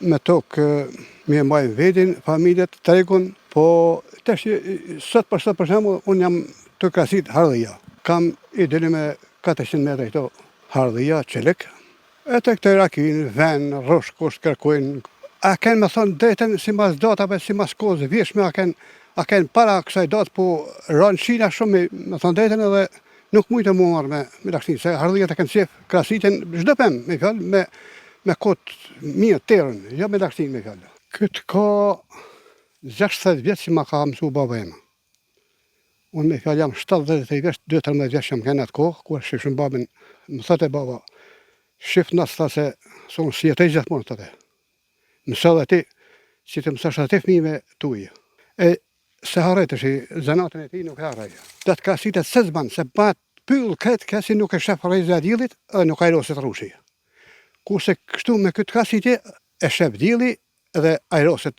me tokë me mbajnë vedin, familjet, tregun, po tash sot për shembull, unë jam të krasit Hardhia. Kam i deli me 400 metra këto Hardhia, Çelik. E të këtë rakin, ven, rrush, kush kërkojnë. A kanë me thonë drejten si mas datave, si mas kohës vjeshme, a kanë para kësaj datë, po ranë Shina shumë me thonë drejten edhe nuk mujtë mu marrë me lakshtin, se Hardhia të kanë qef krasitin, çdo pemë, me fjallë, me kotë mirë, terën, jo me lakshtin me fjallë. Këtë ka 60 vjetë që ma ka mësu baba ema. Unë me fjallë jam 70 vjetë, 2-13 vjetë që më kene atë kohë, kur shifshëm babin, më thote baba, shif nësë tha se sonë si jetë e gjithmonë, thote. Mësë dhe ti, që të mësë shë të fëmijëve tujë. E se harret është i zanatën e ti nuk harrej. Do të krasitet se zbanë, se bat pyllë kretë kësi nuk e shef rejzë e djelit, nuk ajrosit rrushi. Kurse kështu me këtë krasitje, e shef djeli dhe ajrosit